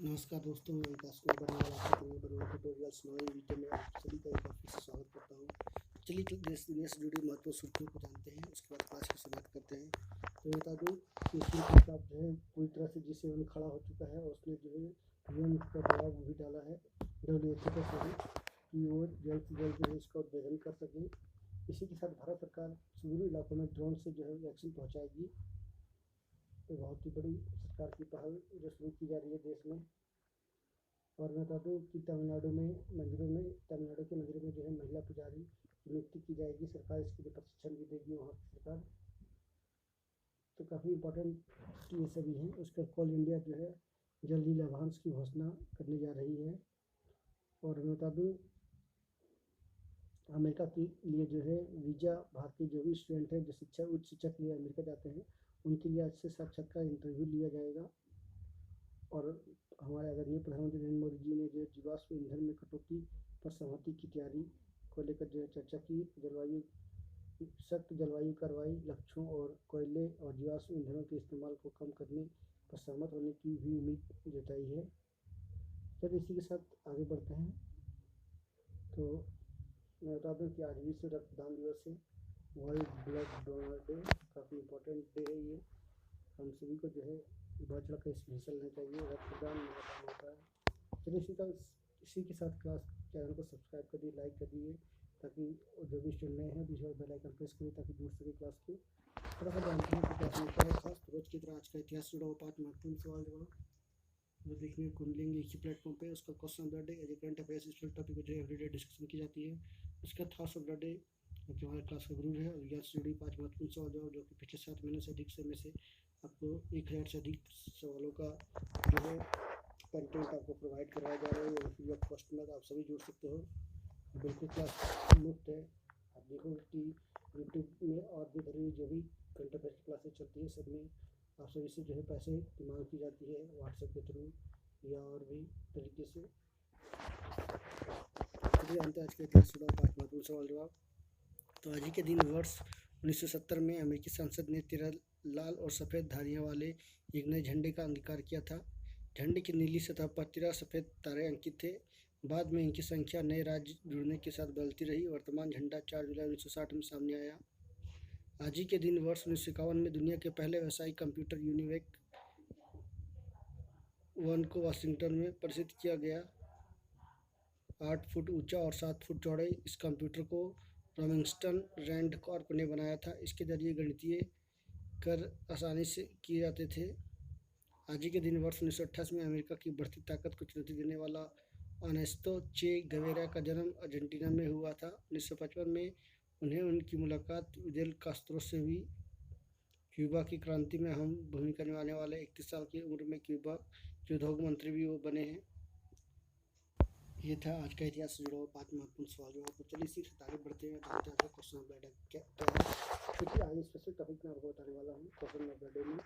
नमस्कार दोस्तों, मैं विकास कुमार बरनवाल आपका अपने बरनवाल ट्यूटोरियल्स नए वीडियो में आप सभी का एक बार फिर से स्वागत करता हूँ। चलिए देश दुनिया से जुड़ी महत्वपूर्ण सुर्खियों को जानते हैं, उसके बाद क्लास की शुरुआत करते हैं। तो बता दूँ कि एशियन कप जो है पूरी तरह से G7 खड़ा हो चुका है और उसने जो है यूएन पर दबाव भी डाला है WHO पर सभी कि वो जल्द से जल्द जो है इसका उद्घाटन कर सकें। इसी के साथ भारत सरकार सुदूर इलाकों में ड्रोन से जो है वैक्सीन पहुँचाएगी। तो बहुत ही बड़ी सरकार की पहल जो शुरू की जा रही है देश में। और मैं बता दूँ कि तमिलनाडु के मंदिरों में जो है महिला पुजारी की नियुक्ति की जाएगी। सरकार इसके लिए प्रशिक्षण भी देगी वहाँ की सरकार। तो काफ़ी इम्पोर्टेंट ये सभी हैं। उसका कोल इंडिया जो है जल्द ही लाभांश की घोषणा करने जा रही है। और मैं बता दूँ अमेरिका के लिए जो है वीज़ा भारतीय जो भी स्टूडेंट है जो उच्च शिक्षा के लिए अमेरिका जाते हैं उनके लिए आज से साक्षात्कार इंटरव्यू लिया जाएगा। और हमारे आदरणीय प्रधानमंत्री नरेंद्र मोदी जी ने जो जीवाश्म ईंधन में कटौती पर सहमति की तैयारी को लेकर जो है चर्चा की। सख्त जलवायु कार्रवाई लक्ष्यों और कोयले और जीवाश्म ईंधनों के इस्तेमाल को कम करने पर सहमत होने की भी उम्मीद जताई है। चलिए इसी के साथ आगे बढ़ते हैं। तो मैं बता दूं कि आज विश्व रक्तदान दिवस है, वर्ल्ड ब्लड डोनर डे। काफ़ी इम्पोर्टेंट डे है ये। हम सभी को जो है बढ़ चढ़ कर इसमें हिस्सा लेना चाहिए। रक्तदान मेरा काम होता है। चलिए इसी के साथ क्लास चैनल को सब्सक्राइब कर दिए, लाइक कर दिए, ताकि जो भी स्टूडेंट नए हैं दूसरा बेल आइकन प्रेस करिए ताकि जुड़ सके क्लास को। थोड़ा सा जानते हैं कि क्लास में क्या है खास। रोज की तरह आज का इतिहास जुड़ा हुआ 5 महत्वपूर्ण सवाल जवाब जो देखने को मिलेंगे एक ही प्लेटफॉर्म पे। उसका question of the day as a current affairs इस टॉपिक को जो है एवरीडे डिस्कशन की जाती है। उसका थॉट्स ऑफ द डे जो हमारे क्लास का गुरु है और विज्ञान से जुड़ी 5 महत्वपूर्ण सवाल जवाब जो कि पिछले 7 महीने से अधिक समय से आपको 1000 से अधिक सवालों का जो है कंटेंट आपको प्रोवाइड करवाया जा रहा है। और फ्री ऑफ कॉस्ट में आप सभी जुड़ सकते हो। बिल्कुल क्लास मुफ्त है। आप देखो कि यूट्यूब में और भी भरी जो भी करंट अफेयर की क्लासेस चलती है सब में आप सभी से जो है पैसे की मांग की जाती है व्हाट्सएप के थ्रू या और भी तरीके से। चलिए जानते हैं आज के इतिहास जुड़ा 5 महत्वपूर्ण सवाल जवाब। तो आज ही के दिन वर्ष 1970 में अमेरिकी संसद ने 13 लाल और सफ़ेद धारियों वाले एक नए झंडे का अंगीकार किया था। झंडे की नीली सतह पर 13 सफ़ेद तारे अंकित थे। बाद में इनकी संख्या नए राज्य जुड़ने के साथ बदलती रही। वर्तमान झंडा 4 जुलाई 1960 में सामने आया। आज ही के दिन वर्ष 1951 में दुनिया के पहले व्यावसायिक कंप्यूटर यूनिवेक 1 को वाशिंगटन में प्रसिद्ध किया गया। 8 फुट ऊंचा और 7 फुट चौड़े इस कंप्यूटर को रॉबिंसन रैंड कॉर्प ने बनाया था। इसके जरिए गणितीय कर आसानी से किए जाते थे। आज ही के दिन वर्ष 1928 में अमेरिका की बढ़ती ताकत को चुनौती देने वाला अर्नेस्तो चे गवेरा का जन्म अर्जेंटीना में हुआ था। 1955 में उन्हें उनकी मुलाकात फिदेल कास्त्रो से हुई। क्यूबा की क्रांति में अहम भूमिका निभाने वाले 31 साल की उम्र में क्यूबा के उद्योग मंत्री भी वो बने हैं। ये था आज का इतिहास से जुड़ा हुआ 5 महत्वपूर्ण सवाल जवाब। तो चलिए इसी से आगे बढ़ते हैं। जानते हैं क्वेश्चन ऑफ द डे क्या है। क्योंकि आज स्पेशल टॉपिक मैं आपको बताने वाला हूँ क्वेश्चन ऑफ द डे में।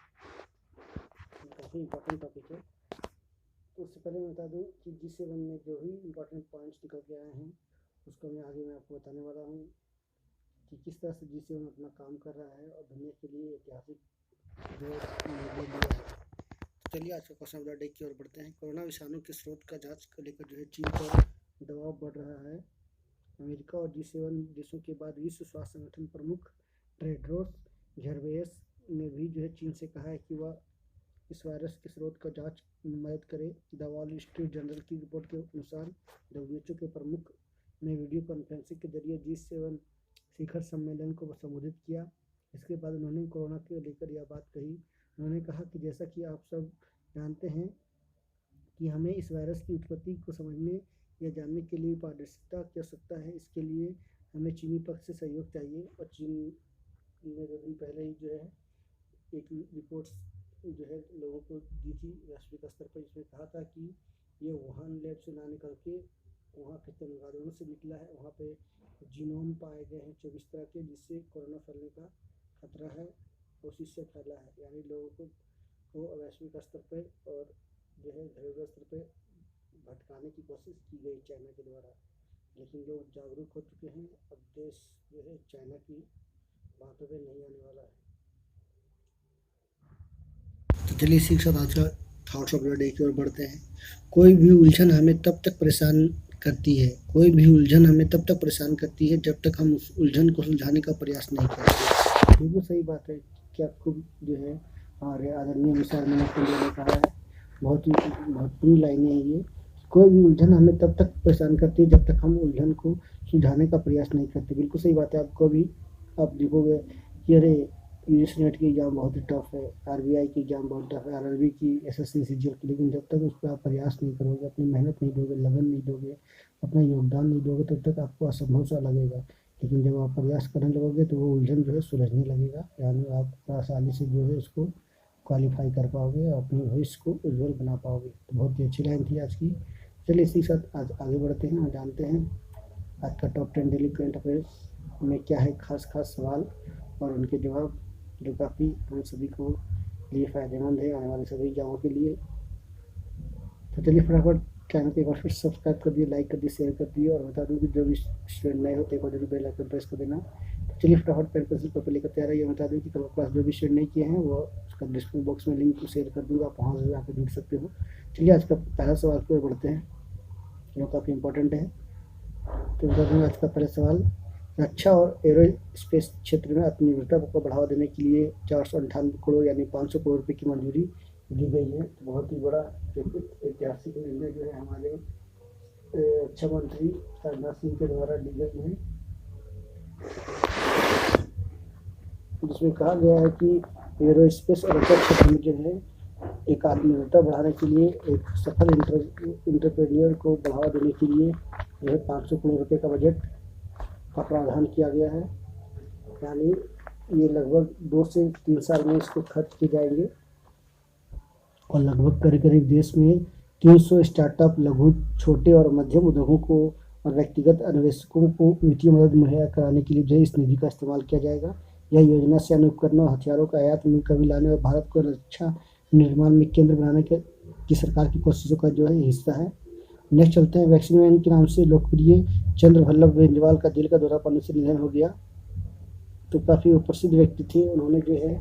काफ़ी इंपॉर्टेंट टॉपिक है। तो उससे पहले मैं बता दूं कि G7 में जो भी इंपॉर्टेंट पॉइंट्स निकल के आए हैं उसको मैं आगे आपको बताने वाला हूँ कि किस तरह से G7 अपना काम कर रहा है और दुनिया के लिए ऐतिहासिक जो निर्णय लिया है। तो चलिए आज का क्वेश्चन ऑफ द डे की ओर बढ़ते हैं। कोरोना विषाणु के स्रोत का जांच को लेकर जो है चीन पर दबाव बढ़ रहा है। अमेरिका और G7 देशों के बाद विश्व स्वास्थ्य संगठन प्रमुख टेड्रोस घेब्रेयेसस ने भी जो है चीन से कहा है कि वह इस वायरस के स्रोत का जांच में मदद करे। द वॉल स्ट्रीट जर्नल की रिपोर्ट के अनुसार WHO के प्रमुख ने वीडियो कॉन्फ्रेंसिंग के जरिए G7 शिखर सम्मेलन को संबोधित किया। इसके बाद उन्होंने कोरोना के लेकर यह बात कही। उन्होंने कहा कि जैसा कि आप सब जानते हैं कि हमें इस वायरस की उत्पत्ति को समझने या जानने के लिए पारदर्शिता की आवश्यकता है। इसके लिए हमें चीनी पक्ष से सहयोग चाहिए। और चीन ने 2 दिन पहले ही जो है एक रिपोर्ट जो है लोगों को दी थी वैश्विक स्तर पर, इसमें कहा था कि ये वुहान लैब से ना निकल के वहाँ के तमिलनाडु से निकला है। वहाँ पे जीनोम पाए गए हैं 24 तरह के जिससे कोरोना फैलने का खतरा है, उसी से फैला है। यानी लोगों को वैश्विक स्तर पर और जो है घरेलू स्तर पर भटकाने की कोशिश की गई चाइना के द्वारा। लेकिन लोग जागरूक हो चुके हैं। अब देश जो है चाइना की बातों पर नहीं आने वाला है। तो चलिए इसी के साथ आज का थॉट्स ऑफ द डे की ओर बढ़ते हैं। कोई भी उलझन हमें तब तक परेशान करती है, कोई भी उलझन हमें तब तक परेशान करती है जब तक हम उस उलझन को सुलझाने का प्रयास नहीं करते। बिल्कुल सही बात है कि आपको जो है हमारे आदरणीय विशाल मनोज ने कहा है, बहुत ही महत्वपूर्ण लाइनें हैं ये। कोई भी उलझन हमें तब तक परेशान करती है जब तक हम उलझन को सुलझाने का प्रयास नहीं करते। बिल्कुल सही बात है। आपको भी आप देखोगे कि अरे यूजीसी नेट की एग्ज़ाम बहुत ही टफ है, आरबीआई की एग्ज़ाम बहुत टफ है, आरआरबी की, एसएससी सीजीएल की, लेकिन जब तक उस पर आप प्रयास नहीं करोगे, अपनी मेहनत नहीं दोगे, लगन नहीं दोगे, अपना योगदान नहीं दोगे, तब तक आपको असंभव सा लगेगा। लेकिन जब आप प्रयास करने लगोगे तो वो उलझन जो है सुलझने लगेगा, यानी आप आसानी से जो है उसको क्वालिफाई कर पाओगे और अपने भविष्य को उज्जवल बना पाओगे। तो बहुत ही अच्छी लाइन थी आज की। चलिए इसी के साथ आज आगे बढ़ते हैं और जानते हैं आज का टॉप 10 डेली करंट अफेयर्स में क्या है खास सवाल और उनके जवाब, जो काफ़ी हम सभी को लिए फ़ायदेमंद है, आने वाले सभी एग्जामों के लिए। तो चलिए फटाफट चैनल को एक बार फिर सब्सक्राइब कर दिए, लाइक कर दिए, शेयर कर दिए और बता दूँ कि जो भी स्टूडेंट नए होते हैं जरूर बेल आइकन प्रेस कर देना। तो चलिए फटाफट पेन पेंसिल पेपर लेकर तैयार है। बता दूँ कि कल क्लास जो भी स्टूडेंट नहीं किए हैं वो उसका डिस्क्रिप्शन बॉक्स में लिंक शेयर कर दूँगा, आप वहाँ से जाकर जुड़ सकते हो। चलिए आज का पहला सवाल की ओर बढ़ते हैं जो काफ़ी इंपॉर्टेंट है। तो बता दूँ आज का पहला सवाल, रक्षा और एरोस्पेस क्षेत्र में आत्मनिर्भरता को बढ़ावा देने के लिए 498 करोड़ यानी 500 करोड़ रुपये की मंजूरी दी गई है। तो बहुत ही बड़ा ऐतिहासिक निर्णय जो है हमारे रक्षा मंत्री राजनाथ सिंह के द्वारा ली गई है, जिसमें कहा गया है कि एरोस्पेस और रक्षा क्षेत्र में जो है एक आत्मनिर्भरता बढ़ाने के लिए, एक सफल इंटरप्रेन्योर को बढ़ावा देने के लिए जो है 500 करोड़ रुपये का बजट का प्रावधान किया गया है। यानी ये लगभग 2 से 3 साल में इसको खर्च किए जाएंगे और लगभग करीब देश में 300 स्टार्टअप, लघु, छोटे और मध्यम उद्योगों को और व्यक्तिगत अन्वेषकों को वित्तीय मदद मुहैया कराने के लिए जो है इस निधि का इस्तेमाल किया जाएगा। यह योजना सैन्य उपकरणों और हथियारों का आयात में कमी लाने और भारत को रक्षा निर्माण में केंद्र बनाने की सरकार की कोशिशों का जो है हिस्सा है। नेक्स्ट चलते हैं, वैक्सीन मैन के नाम से लोकप्रिय चंद्र वल्लभ बेनीवाल का दिल का दौरा पड़ने से निधन हो गया। तो काफ़ी वो प्रसिद्ध व्यक्ति थे, उन्होंने जो है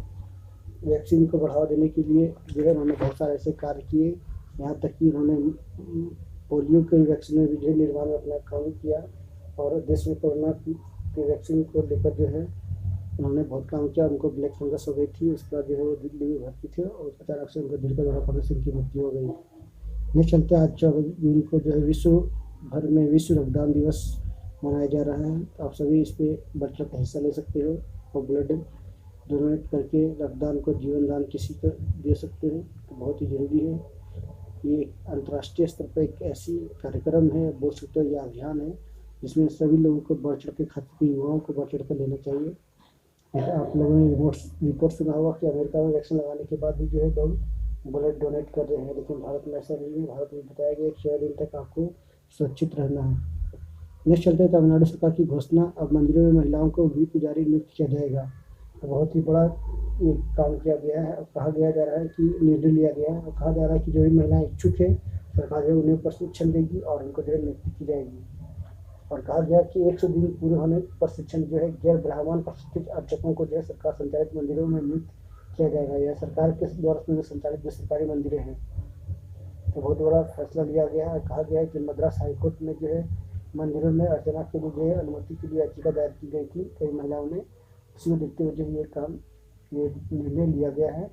वैक्सीन को बढ़ावा देने के लिए जो है उन्होंने बहुत सारे ऐसे कार्य किए, यहाँ तक कि उन्होंने पोलियो के वैक्सीन में भी जो है निर्माण में अपना काम किया और देश में कोरोना की वैक्सीन को लेकर जो है उन्होंने बहुत काम किया। उनको ब्लैक फंगस हो गई थी, उसके बाद जो है वो दिल्ली में भर्ती थे और अचानक से उनको दिल का दौरा पड़ने से उनकी मृत्यु हो गई। नेक्स्ट चलते हैं, आज 14 जून को जो है विश्व भर में विश्व रक्तदान दिवस मनाया जा रहा है। तो आप सभी इस पर बढ़ चढ़ कर हिस्सा ले सकते हो और ब्लड डोनेट करके रक्तदान को जीवन दान किसी को दे सकते हो, तो बहुत ही ज़रूरी है। ये अंतर्राष्ट्रीय स्तर पर एक ऐसी कार्यक्रम है, बोल सकते हो यह अभियान है जिसमें सभी लोगों को बढ़ चढ़ के, खासकर युवाओं को बढ़ चढ़ कर लेना चाहिए। आप लोगों ने रिपोर्ट सुना होगा कि अमेरिका में वैक्सीन लगाने के बाद भी जो है लोग ब्लड डोनेट कर रहे हैं, लेकिन भारत में ऐसा नहीं है। भारत में बताया गया कि 6 दिन तक आपको सुरक्षित रहना है। नेक्स्ट चलते हैं, तमिलनाडु सरकार की घोषणा, अब मंदिरों में महिलाओं को भी पुजारी नियुक्त किया जाएगा। तो बहुत ही बड़ा ये काम किया गया है और कहा गया जा रहा है कि निर्णय लिया गया है और कहा जा रहा है कि जो भी महिलाएं इच्छुक है सरकार जो है उन्हें प्रशिक्षण देगी और उनको जो है नियुक्ति की जाएगी। और कहा गया कि 100 दिन पूरे होने प्रशिक्षण जो है गैर ब्राह्मण प्रशिक्षित अर्चकों को जो है सरकार संचालित मंदिरों में नियुक्त किया जाएगा। यह सरकार के द्वारा संचालित जो सरकारी मंदिरें हैं। तो बहुत बड़ा फैसला लिया गया है। कहा गया है कि मद्रास हाईकोर्ट में जो है मंदिरों में अर्चना के लिए जो है अनुमति के लिए याचिका दायर की गई थी कई महिलाओं ने, इसी को देखते हुए जो ये निर्णय लिया गया है।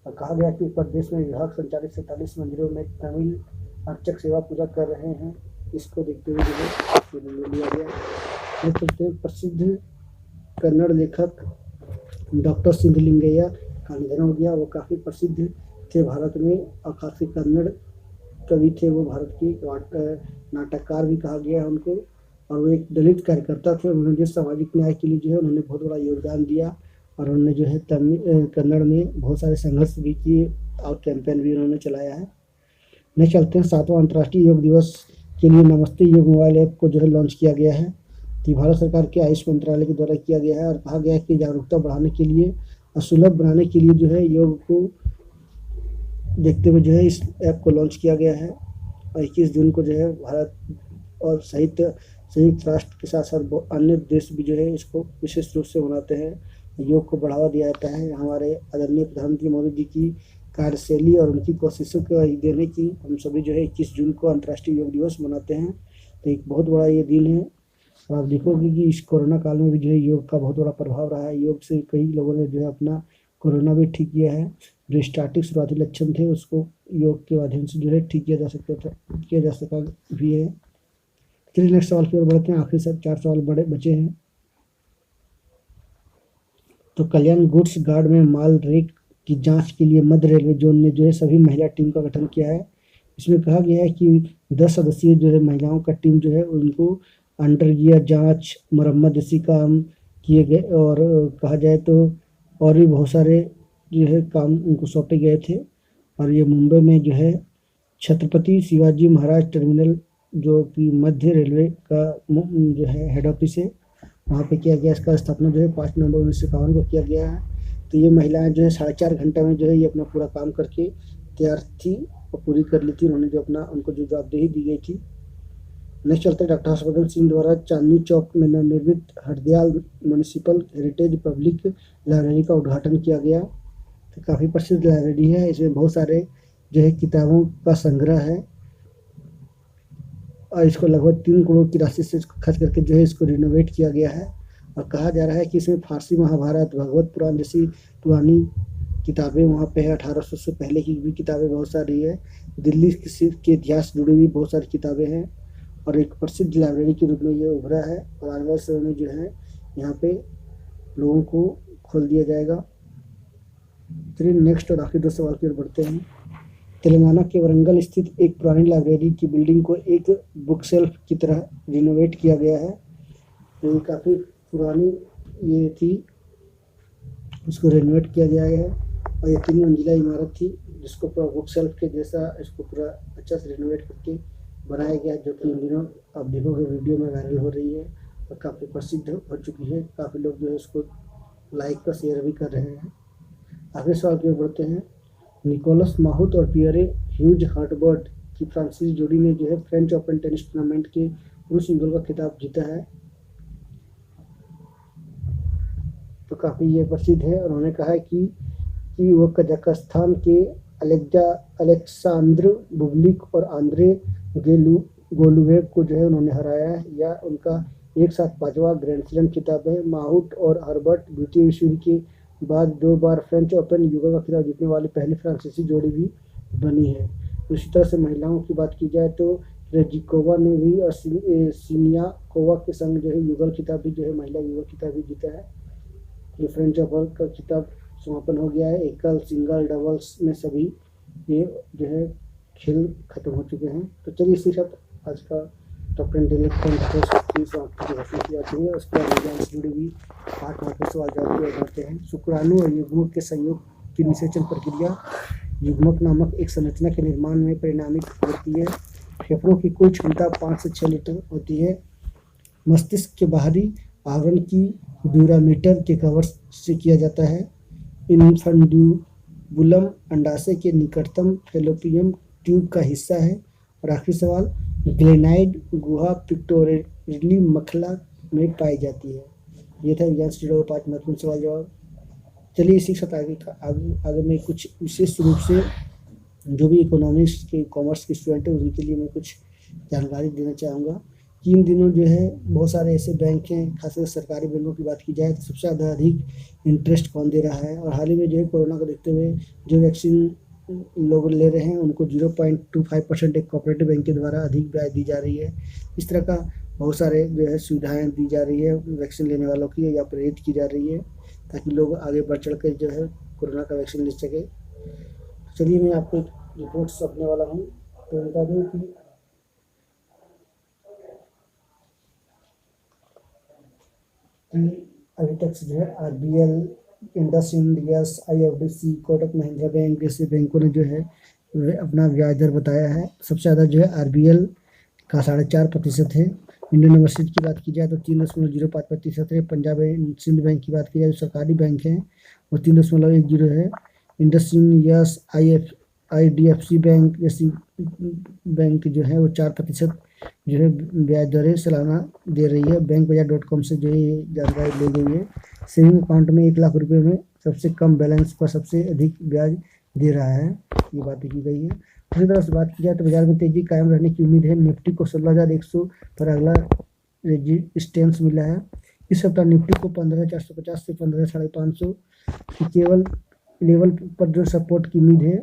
और कहा गया कि प्रदेश में विभाग संचालित 47 मंदिरों में तमिल अर्चक सेवा पूजा कर रहे हैं, इसको देखते हुए जो है निर्णय लिया गया। चलते हैं, प्रसिद्ध कन्नड़ लेखक डॉक्टर सिद्धलिंगैया का निधन हो गया। वो काफ़ी प्रसिद्ध थे भारत में और काफ़ी कन्नड़ कवि थे, वो भारत के नाटककार भी कहा गया है उनको। और वो एक दलित कार्यकर्ता थे, उन्होंने जो सामाजिक न्याय के लिए जो है उन्होंने बहुत बड़ा योगदान दिया और उन्होंने जो है कन्नड़ में बहुत सारे संघर्ष भी किए और कैंपेन भी उन्होंने चलाया है। नेक्स्ट चलते हैं, 7वां अंतर्राष्ट्रीय योग दिवस के लिए नमस्ते योग मोबाइल ऐप को जो है लॉन्च किया गया है। कि भारत सरकार के आयुष मंत्रालय के द्वारा किया गया है और कहा गया है कि जागरूकता बढ़ाने के लिए और सुलभ बनाने के लिए जो है योग को देखते हुए जो है इस ऐप को लॉन्च किया गया है। और 21 जून को जो है भारत और संयुक्त राष्ट्र के साथ साथ अन्य देश भी जो है इसको विशेष रूप से मनाते हैं। योग को बढ़ावा दिया जाता है। हमारे आदरणीय प्रधानमंत्री मोदी जी की कार्यशैली और उनकी कोशिशों को देने की हम सभी जो है 21 जून को अंतर्राष्ट्रीय योग दिवस मनाते हैं। तो एक बहुत बड़ा ये दिन है और आप देखोगे कि इस कोरोना काल में भी जो है योग का बहुत बड़ा प्रभाव रहा है। योग से कई लोगों ने जो है अपना कोरोना भी ठीक किया है। जो स्टार्टिंग शुरुआती लक्षण थे उसको योग के माध्यम से जो है ठीक किया जा सका भी है। चलिए नेक्स्ट सवाल की ओर बढ़ते हैं। आखिरी सब 4 सवाल बड़े बचे हैं। तो कल्याण गुड्स गार्ड में माल रेक की जांच के लिए मध्य रेलवे जोन ने जो है सभी महिला टीम का गठन किया है। इसमें कहा गया है कि 10 सदस्यीय जो है महिलाओं का टीम जो है उनको अंडर गियर जांच, मरम्मत जैसी काम किए गए और कहा जाए तो और भी बहुत सारे जो है काम उनको सौंपे गए थे। और ये मुंबई में जो है छत्रपति शिवाजी महाराज टर्मिनल जो कि मध्य रेलवे का जो है हेड ऑफिस है, वहाँ पे किया गया। इसका स्थापना जो है 5 नवंबर 1951 को किया गया है। तो ये महिलाएं जो है 4.5 घंटे में जो है ये अपना पूरा काम करके तैयार थी और पूरी कर ली थी उन्होंने जो अपना उनको जो जवाबदेही दी गई थी। नेक्स्ट चलते हैं। डॉक्टर हर्षवर्धन सिंह द्वारा चांदनी चौक में नवनिर्मित Hardayal municipal heritage public library का उद्घाटन किया गया। तो काफ़ी प्रसिद्ध लाइब्रेरी है। इसमें बहुत सारे जो है किताबों का संग्रह है और इसको लगभग 3 करोड़ की राशि से खर्च करके जो है इसको रिनोवेट किया गया है। और कहा जा रहा है कि इसमें फारसी महाभारत, भागवत पुराण जैसी पुरानी किताबें वहाँ पे है। 1800 से पहले की भी किताबें बहुत सारी है। दिल्ली के इतिहास से जुड़ी हुई बहुत सारी किताबें हैं और एक प्रसिद्ध लाइब्रेरी के रूप में ये उभरा है। और आने वाले समय में जो है यहाँ पे लोगों को खोल दिया जाएगा। चलिए नेक्स्ट और आखिरी 2 सवाल की ओर बढ़ते हैं। तेलंगाना के वरंगल स्थित एक पुरानी लाइब्रेरी की बिल्डिंग को एक बुक शेल्फ की तरह रिनोवेट किया गया है। ये काफ़ी पुरानी ये थी, उसको रिनोवेट किया गया है और ये 3 मंजिला इमारत थी जिसको पूरा बुक शेल्फ के जैसा इसको पूरा अच्छा से रिनोवेट करके बनाया गया, जो कि इन दिनों आप देखोगे वीडियो में वायरल हो रही है और काफ़ी प्रसिद्ध हो चुकी है। काफ़ी लोग जो है उसको लाइक और शेयर भी कर रहे हैं। आगे सवाल की ओर बढ़ते हैं। निकोलस माहुत और पियरे ह्यूज हर्टबर्ट की फ्रांसीसी जोड़ी ने जो है फ्रेंच ओपन टेनिस टूर्नामेंट के पुरुष सिंगल का खिताब जीता है। तो काफ़ी ये प्रसिद्ध है। उन्होंने कहा है कि वो कजाकिस्तान के अलेक्सांद्र बुबलिक और आंद्रे गोलुवेव को जो है उन्होंने हराया है। यह उनका एक साथ 5वां ग्रैंड स्लैम खिताब है। माहुत और हर्बर्ट द्वितीय विश्व युद्ध के बाद 2 बार फ्रेंच ओपन युगल का खिताब जीतने वाली पहली फ्रांसीसी जोड़ी भी बनी है। उसी तरह से महिलाओं की बात की जाए तो रेजिकोवा ने भी और सिनियाकोवा के संग जो है युगल खिताब भी जो है महिला युगल खिताब भी जीता है। ये फ्रेंच ओपन का खिताब समापन हो गया है। एकल, सिंगल, डबल्स में सभी ये जो है खेल खत्म हो चुके हैं। तो चलिए इसी साथ आज का टॉप 10 डेली की समाप्ति की जाती है। उसके बाद विज्ञान से जुड़ी हुई 8 महत्वपूर्ण सवाल जवाब किए जाते हैं। शुक्राणु और युग्मक के संयोग की निषेचन प्रक्रिया युग्मक नामक एक संरचना के निर्माण में परिणामित होती है। फेफड़ों की कुल क्षमता 5 से 6 लीटर होती है। मस्तिष्क के बाहरी आवरण की ड्यूरामीटर के कवर से किया जाता है। इन्फंड्यूबुलम अंडाशय के निकटतम फैलोपियन ट्यूब का हिस्सा है। और आखिरी सवाल, ग्लेनाइड गुहा पिक्टोरियली मखला में पाई जाती है। ये था विज्ञान से जुड़े हुए 5 महत्वपूर्ण सवाल जवाब। चलिए इसी के साथ आगे में कुछ विशेष रूप से जो भी इकोनॉमिक्स के कॉमर्स के स्टूडेंट हैं उनके लिए मैं कुछ जानकारी देना चाहूँगा कि इन दिनों जो है बहुत सारे ऐसे बैंक हैं, खासकर सरकारी बैंकों की बात की जाए तो सबसे ज़्यादा अधिक इंटरेस्ट कौन दे रहा है। और हाल ही में जो है कोरोना को देखते हुए जो वैक्सीन लोग ले रहे हैं उनको 0.25% एक कोऑपरेटिव बैंक के द्वारा अधिक ब्याज दी जा रही है। इस तरह का बहुत सारे जो है सुविधाएं दी जा रही है वैक्सीन लेने वालों की या प्रेरित की जा रही है ताकि लोग आगे बढ़ चढ़ कर जो है कोरोना का वैक्सीन ले सके। चलिए मैं आपको एक रिपोर्ट सौंपने वाला हूँ। तो बता दूँ कि अभी तक जो है RBL, IndusInd, yes, IFDC, Kotak Mahindra bank जैसे बैंकों ने जो है अपना ब्याज दर बताया है। सबसे ज़्यादा जो है RBL का 4.5% है। इंडियन ओवरसीज की बात की जाए तो 3.05% है। पंजाब एंड सिंध बैंक की बात की जाए जो सरकारी बैंक है वो 3.10 है। इंडसइंड, यस, IDFC बैंक जैसी बैंक जो है वो 4% जो है ब्याज दरें सालाना दे रही है। bankbazaar.com से जो है ये जानकारी ली गई है। सेविंग अकाउंट में 1 लाख रुपए में सबसे कम बैलेंस पर सबसे अधिक ब्याज दे रहा है, ये बातें की गई है। उसी तरह से बात की जाए तो बाजार में तेजी कायम रहने की उम्मीद है। निफ्टी को 16,100 पर अगला रेजिस्टेंस मिला है। इस सप्ताह निफ्टी को 15,450 से 15,550 की केवल लेवल पर जो सपोर्ट की उम्मीद है।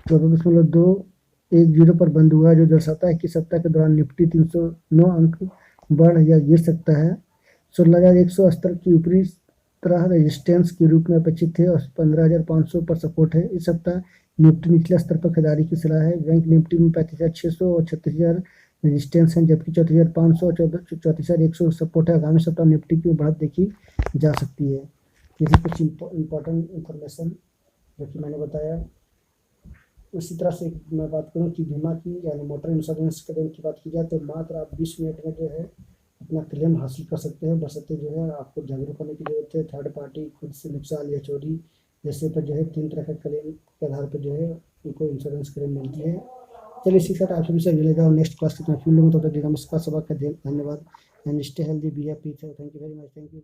14.210 पर बंद हुआ, जो दर्शाता है कि सप्ताह के दौरान निफ्टी 309 अंक बढ़ या गिर सकता है। 16,100 स्तर की ऊपरी तरह रेजिस्टेंस के रूप में अपेक्षित है और 15,500 पर सपोर्ट है। इस सप्ताह निफ्टी निचले स्तर पर खरीदारी की सलाह है। बैंक निफ्टी में 35,600 और 36,000 रेजिस्टेंस हैं, जबकि 34,500 और 34,100 सपोर्ट है। आगामी सप्ताह निफ्टी की बढ़त देखी जा सकती है। ये कुछ इंपॉर्टेंट इंफॉर्मेशन जो कि मैंने बताया। उसी तरह से मैं बात करूँ कि बीमा की यानी मोटर इंश्योरेंस क्लेम की बात की जाए तो मात्र आप 20 मिनट में जो है अपना क्लेम हासिल कर सकते हैं। बशर्ते जो है आपको जागरूक होने की जरूरत है। थर्ड पार्टी खुद से नुकसान या चोरी जैसे पर जो है 3 तरह का क्लेम के आधार पर जो है उनको इंश्योरेंस क्लेम मिलती है। चलिए इसी के साथ आप सभी से मिले जाओ नेक्स्ट क्लास के फिर लोगों तो नमस्कार, सबक का धन्यवाद and stay healthy, be happy. Thank you very much, thank you.